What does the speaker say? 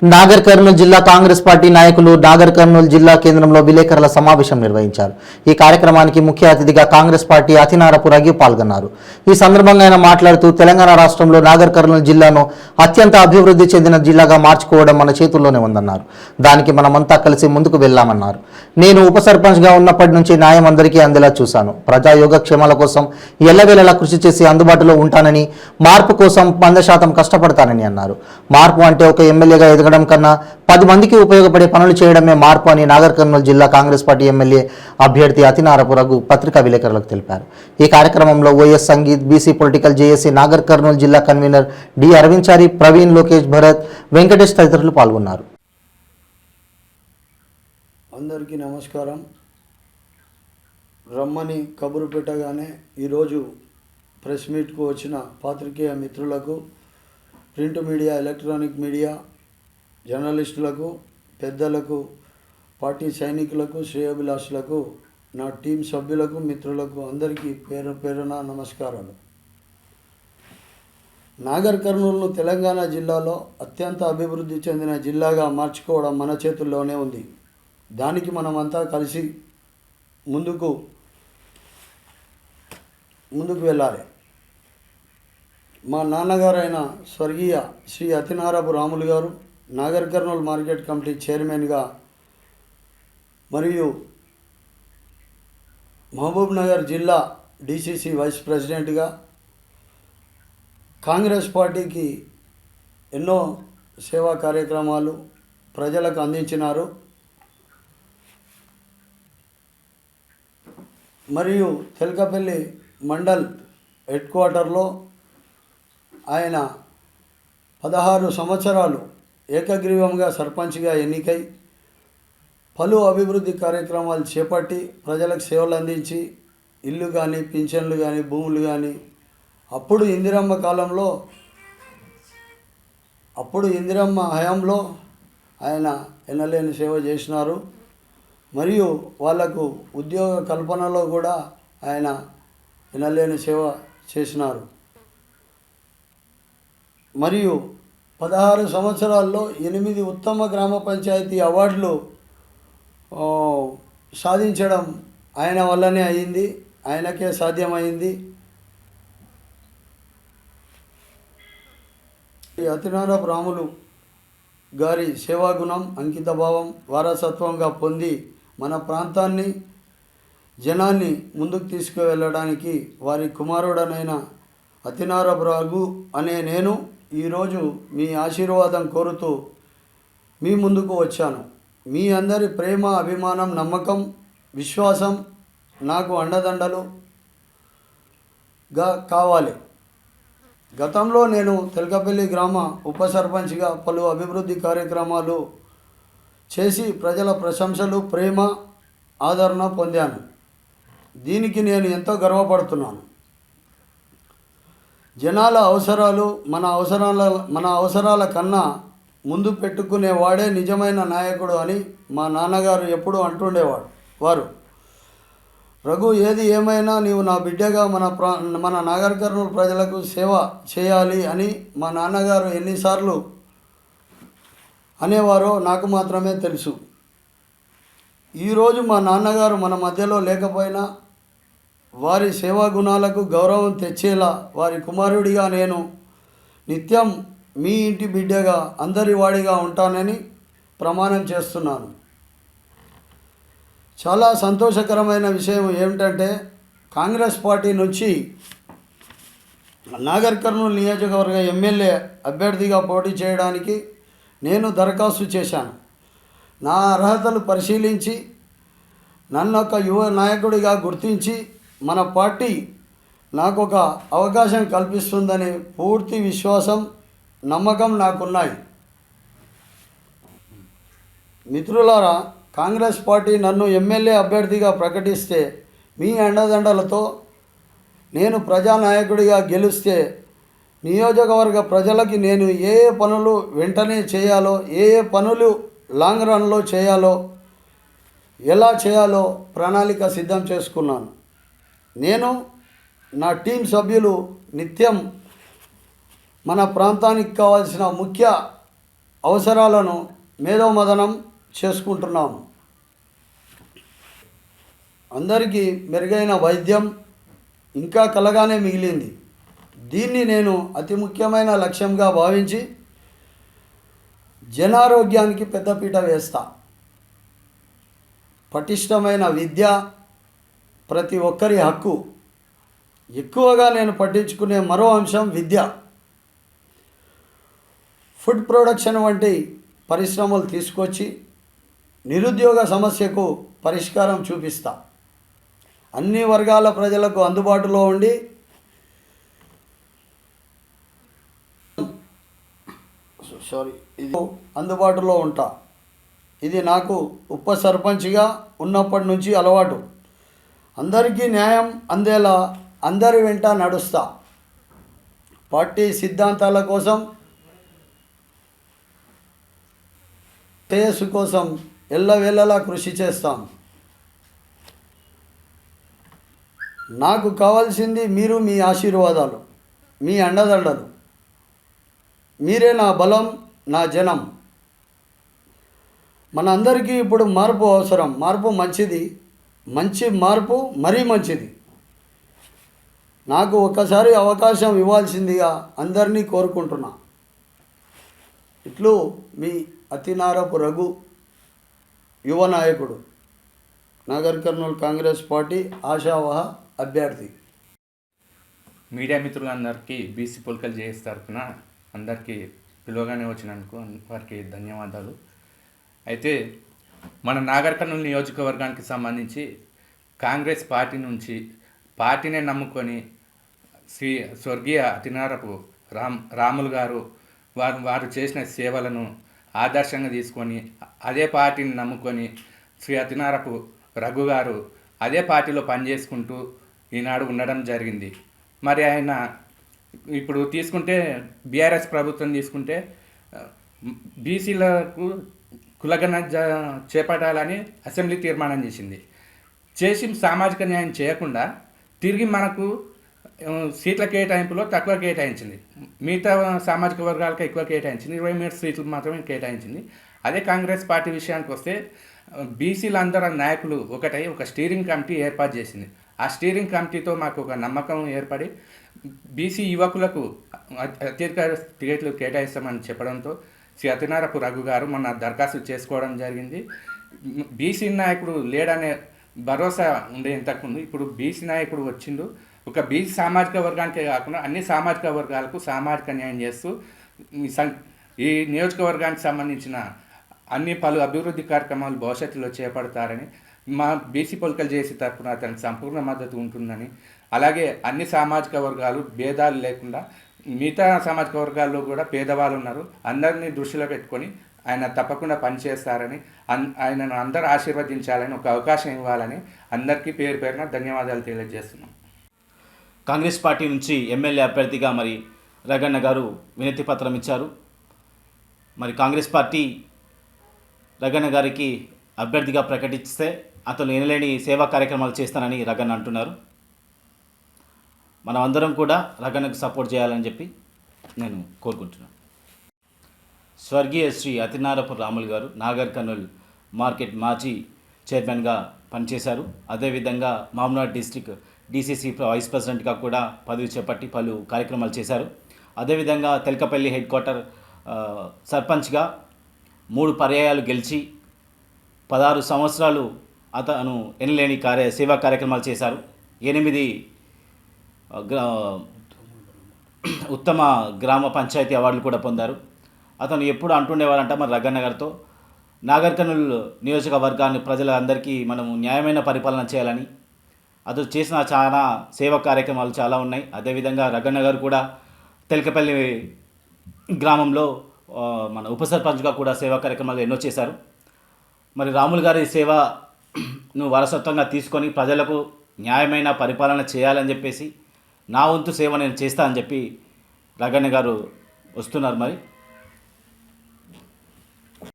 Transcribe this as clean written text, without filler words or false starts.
నాగర్ కర్నూలు జిల్లా కాంగ్రెస్ పార్టీ నాయకులు నాగర్ కర్నూలు జిల్లా కేంద్రంలో విలేకరుల సమావేశం నిర్వహించారు. ఈ కార్యక్రమానికి ముఖ్య అతిథిగా కాంగ్రెస్ పార్టీ అతినారపు రఘు పాల్గొన్నారు. ఈ సందర్భంగా ఆయన మాట్లాడుతూ తెలంగాణ రాష్ట్రంలో నాగర్ కర్నూలు జిల్లాను అత్యంత అభివృద్ధి చెందిన జిల్లాగా మార్చుకోవడం మన చేతుల్లోనే ఉందన్నారు. దానికి మనమంతా కలిసి ముందుకు వెళ్లామన్నారు. నేను ఉప సర్పంచ్గా ఉన్నప్పటి నుంచి న్యాయం అందరికీ అందేలా చూశాను. ప్రజా యోగక్షేమాల కోసం ఎల్లవేళలా కృషి చేసి అందుబాటులో ఉంటానని, మార్పు కోసం 100% కష్టపడతానని అన్నారు. మార్పు అంటే ఒక ఎమ్మెల్యేగా ఎదగడం కన్నా 10 మందికి ఉపయోగపడే పనులు చేయడమే మార్పు అని నాగర్ కర్నూలు జిల్లా కాంగ్రెస్ పార్టీ ఎమ్మెల్యే అభ్యర్థి అతినారపు రఘు పత్రికా విలేకరులకు తెలిపారు. ఈ కార్యక్రమంలో YS sangeet, BC political JAC Nagar Kurnool జిల్లా కన్వీనర్ డి అరవించారి, ప్రవీణ్, లోకేష్, భరత్, వెంకటేష్ తదితరులు పాల్గొన్నారు. అందరికీ నమస్కారం. రమ్మని కబురు పెట్టగానే ఈరోజు ప్రెస్ మీట్కు వచ్చిన పాత్రికేయ మిత్రులకు, ప్రింట్ మీడియా, ఎలక్ట్రానిక్ మీడియా, జర్నలిస్టులకు, పెద్దలకు, పార్టీ సైనికులకు, శ్రేయోభిలాషులకు, నా టీం సభ్యులకు, మిత్రులకు అందరికీ పేరు పేరున నమస్కారాలు. నాగర్ కర్నూలును తెలంగాణ జిల్లాలో అత్యంత అభివృద్ధి చెందిన జిల్లాగా మార్చుకోవడం మన చేతుల్లోనే ఉంది. దానికి మనమంతా కలిసి ముందుకు వెళ్ళాలి. మా నాన్నగారైన స్వర్గీయ శ్రీ అతినారపు రాములు గారు నాగర్ కర్నూలు మార్కెట్ కమిటీ చైర్మన్గా మరియు మహబూబ్ నగర్ జిల్లా డిసిసి వైస్ ప్రెసిడెంట్గా కాంగ్రెస్ పార్టీకి ఎన్నో సేవా కార్యక్రమాలు ప్రజలకు అందించినారు. మరియు తెల్కపల్లి మండల్ హెడ్ క్వార్టర్లో ఆయన 16 సంవత్సరాలు ఏకగ్రీవంగా సర్పంచ్గా ఎన్నికై పలు అభివృద్ధి కార్యక్రమాలు చేపట్టి ప్రజలకు సేవలు అందించి ఇల్లు కానీ, పింఛన్లు కానీ, భూములు కానీ, అప్పుడు ఇందిరమ్మ హయాంలో ఆయన ఎనలేని సేవ చేసినారు. మరియు వాళ్లకు ఉద్యోగ కల్పనలో కూడా ఆయన ఎనలేని సేవ చేసినారు. మరియు 16 సంవత్సరాల్లో 8 ఉత్తమ గ్రామ పంచాయతీ అవార్డులు సాధించడం ఆయన వల్లనే అయింది, ఆయనకే సాధ్యమైంది. ఈ అతినారపు రాములు గారి సేవాగుణం, అంకితభావం వారసత్వంగా పొంది మన ప్రాంతాన్ని, జనాన్ని ముందుకు తీసుకువెళ్ళడానికి వారి కుమారుడనైన అతినారపు రఘు అనే నేను ఈరోజు మీ ఆశీర్వాదం కోరుతూ మీ ముందుకు వచ్చాను. మీ అందరి ప్రేమ, అభిమానం, నమ్మకం, విశ్వాసం నాకు అండదండలుగా కావాలి. గతంలో నేను తెల్కపల్లి గ్రామ ఉప సర్పంచ్గా పలు అభివృద్ధి కార్యక్రమాలు చేసి ప్రజల ప్రశంసలు, ప్రేమ, ఆదరణ పొందాను. దీనికి నేను ఎంతో గర్వపడుతున్నాను. జనాల అవసరాలు మన అవసరాల కన్నా ముందు పెట్టుకునేవాడే నిజమైన నాయకుడు అని మా నాన్నగారు ఎప్పుడూ అంటుండేవారు. రఘు, ఏది ఏమైనా నీవు నా బిడ్డగా మన నాగర్ కర్నూలు ప్రజలకు సేవ చేయాలి అని మా నాన్నగారు ఎన్నిసార్లు అనేవారో నాకు మాత్రమే తెలుసు. ఈరోజు మా నాన్నగారు మన మధ్యలో లేకపోయినా వారి సేవా గుణాలకు గౌరవం తెచ్చేలా వారి కుమారుడిగా నేను నిత్యం మీ ఇంటి బిడ్డగా, అందరి వాడిగా ఉంటానని ప్రమాణం చేస్తున్నాను. చాలా సంతోషకరమైన విషయం ఏమిటంటే, కాంగ్రెస్ పార్టీ నుంచి నాగర్ కర్నూలు నియోజకవర్గ ఎమ్మెల్యే అభ్యర్థిగా పోటీ చేయడానికి నేను దరఖాస్తు చేశాను. నా అర్హతలు పరిశీలించి నన్ను ఒక యువ నాయకుడిగా గుర్తించి మన పార్టీ నాకు ఒక అవకాశం కల్పిస్తుందనే పూర్తి విశ్వాసం, నమ్మకం నాకున్నాయి. మిత్రులారా, కాంగ్రెస్ పార్టీ నన్ను ఎమ్మెల్యే అభ్యర్థిగా ప్రకటిస్తే మీ అండదండలతో నేను ప్రజానాయకుడిగా గెలిస్తే నియోజకవర్గ ప్రజలకి నేను ఏ పనులు వెంటనే చేయాలో, ఏ పనులు లాంగ్ రన్లో చేయాలో, ఎలా చేయాలో ప్రణాళిక సిద్ధం చేసుకున్నాను. నేను, నా టీం సభ్యులు నిత్యం మన ప్రాంతానికి కావాల్సిన ముఖ్య అవసరాలను మేధోమథనం చేసుకుంటున్నాము. అందరికీ మెరుగైన వైద్యం ఇంకా కలగానే మిగిలింది. దీన్ని నేను అతి ముఖ్యమైన లక్ష్యంగా భావించి జనారోగ్యానికి పెద్దపీట వేస్తా. పటిష్టమైన విద్య ప్రతి ఒక్కరి హక్కు. ఎక్కువగా నేను పట్టించుకునే మరో అంశం విద్య. ఫుడ్ ప్రొడక్షన్ వంటి పరిశ్రమలు తీసుకొచ్చి నిరుద్యోగ సమస్యకు పరిష్కారం చూపిస్తా. అన్ని వర్గాల ప్రజలకు అందుబాటులో ఉండి అందుబాటులో ఉంటా. ఇది నాకు ఉప సర్పంచ్గా ఉన్నప్పటి నుంచి అలవాటు. అందరికీ న్యాయం అందేలా అందరి వెంట నడుస్తా. పార్టీ సిద్ధాంతాల కోసం, శ్రేయస్సు కోసం ఎల్లవేళలా కృషి చేస్తాం. నాకు కావాల్సింది మీరు, మీ ఆశీర్వాదాలు, మీ అండదండలు. మీరే నా బలం, నా జనం. మనందరికీ ఇప్పుడు మార్పు అవసరం. మార్పు మంచిది. మంచి మార్పు మరీ మంచిది. నాకు ఒక్కసారి అవకాశం ఇవ్వాల్సిందిగా అందరినీ కోరుకుంటున్నా. ఇట్లు మీ అతినారపు రఘు, యువ నాయకుడు, నాగర్ కర్నూలు కాంగ్రెస్ పార్టీ ఆశావహ అభ్యర్థి. మీడియా మిత్రులందరికీ బీసీ పొలికల్ జేఏసీ తరఫున అందరికీ పిలువగానే వచ్చినందుకు వారికి ధన్యవాదాలు. అయితే మన నాగర్ కర్నూలు నియోజకవర్గానికి సంబంధించి కాంగ్రెస్ పార్టీ నుంచి పార్టీనే నమ్ముకొని స్వర్గీయ అతినారపు రాములు గారు వారు చేసిన సేవలను ఆదర్శంగా తీసుకొని అదే పార్టీని నమ్ముకొని శ్రీ అతినారపు రఘు గారు అదే పార్టీలో పనిచేసుకుంటూ ఈనాడు ఉండడం జరిగింది. మరి ఆయన ఇప్పుడు తీసుకుంటే బీఆర్ఎస్ ప్రభుత్వం తీసుకుంటే బీసీలకు కులగణ చేపట్టాలని అసెంబ్లీ తీర్మానం చేసి సామాజిక న్యాయం చేయకుండా తిరిగి మనకు సీట్ల కేటాయింపులో తక్కువ కేటాయించింది. మిగతా సామాజిక వర్గాలకు ఎక్కువ కేటాయించింది. 23 సీట్లు మాత్రమే కేటాయించింది. అదే కాంగ్రెస్ పార్టీ విషయానికి వస్తే బీసీలందరూ నాయకులు ఒకటై ఒక స్టీరింగ్ కమిటీ ఏర్పాటు చేసింది. ఆ స్టీరింగ్ కమిటీతో మాకు ఒక నమ్మకం ఏర్పడి బీసీ యువకులకు అత్యధిక టికెట్లు కేటాయిస్తామని చెప్పడంతో శ్రీ అతినారపు రఘు గారు మొన్న దరఖాస్తు చేసుకోవడం జరిగింది. బీసీ నాయకుడు లేడనే భరోసా ఉండే ఇంతకుముందు ఇప్పుడు బీసీ నాయకుడు వచ్చిండు. ఒక బీసీ సామాజిక వర్గానికే కాకుండా అన్ని సామాజిక వర్గాలకు సామాజిక న్యాయం చేస్తూ ఈ నియోజకవర్గానికి సంబంధించిన అన్ని పలు అభివృద్ధి కార్యక్రమాలు భవిష్యత్తులో చేపడతారని మా బీసీ పొలికల్ జేఏసీ తరఫున అతనికి సంపూర్ణ మద్దతు ఉంటుందని, అలాగే అన్ని సామాజిక వర్గాలు భేదాలు లేకుండా మిగతా సామాజిక వర్గాల్లో కూడా పేదవాళ్ళు ఉన్నారు, అందరినీ దృష్టిలో పెట్టుకొని ఆయన తప్పకుండా పనిచేస్తారని ఆయనను అందరూ ఆశీర్వదించాలని ఒక అవకాశం ఇవ్వాలని అందరికీ పేరు పేరున ధన్యవాదాలు తెలియజేస్తున్నాం. కాంగ్రెస్ పార్టీ నుంచి ఎమ్మెల్యే అభ్యర్థిగా మరి రగన్న గారు వినతి పత్రం ఇచ్చారు. మరి కాంగ్రెస్ పార్టీ రగన్న గారికి అభ్యర్థిగా ప్రకటిస్తే అతను ఎనలేని సేవా కార్యక్రమాలు చేస్తానని రగన్న అంటున్నారు. మనం అందరం కూడా రగన్నకు సపోర్ట్ చేయాలని చెప్పి నేను కోరుకుంటున్నాను. స్వర్గీయ శ్రీ అతినారపు రాములు గారు నాగర్ కర్నూల్ మార్కెట్ మాజీ చైర్మన్గా పనిచేశారు. అదేవిధంగా మామ్నాడ్ డిస్ట్రిక్ట్ డీసీసీ వైస్ ప్రెసిడెంట్గా కూడా పదవి చేపట్టి పలు కార్యక్రమాలు చేశారు. అదేవిధంగా తెల్కపల్లి హెడ్ క్వార్టర్ సర్పంచ్గా 3 పర్యాయాలు గెలిచి 16 సంవత్సరాలు అతను ఎనలేని సేవా కార్యక్రమాలు చేశారు. 8 ఉత్తమ గ్రామ పంచాయతీ అవార్డులు కూడా పొందారు. అతను ఎప్పుడు అంటుండేవారంట మరి రగన్న గారితో నాగర్ కర్నూల్ నియోజకవర్గాన్ని ప్రజలందరికీ మనము న్యాయమైన పరిపాలన చేయాలని. అతను చేసిన చాలా సేవా కార్యక్రమాలు చాలా ఉన్నాయి. అదేవిధంగా రగన్న గారు కూడా తెల్కపల్లి గ్రామంలో మన ఉప సర్పంచ్గా కూడా సేవా కార్యక్రమాలు ఎన్నో చేశారు. మరి రాములు గారి సేవను వారసత్వంగా తీసుకొని ప్రజలకు న్యాయమైన పరిపాలన చేయాలని చెప్పేసి నా వంతు సేవ నేను చేస్తా అని చెప్పి రగన్న గారు వస్తున్నారు. మరి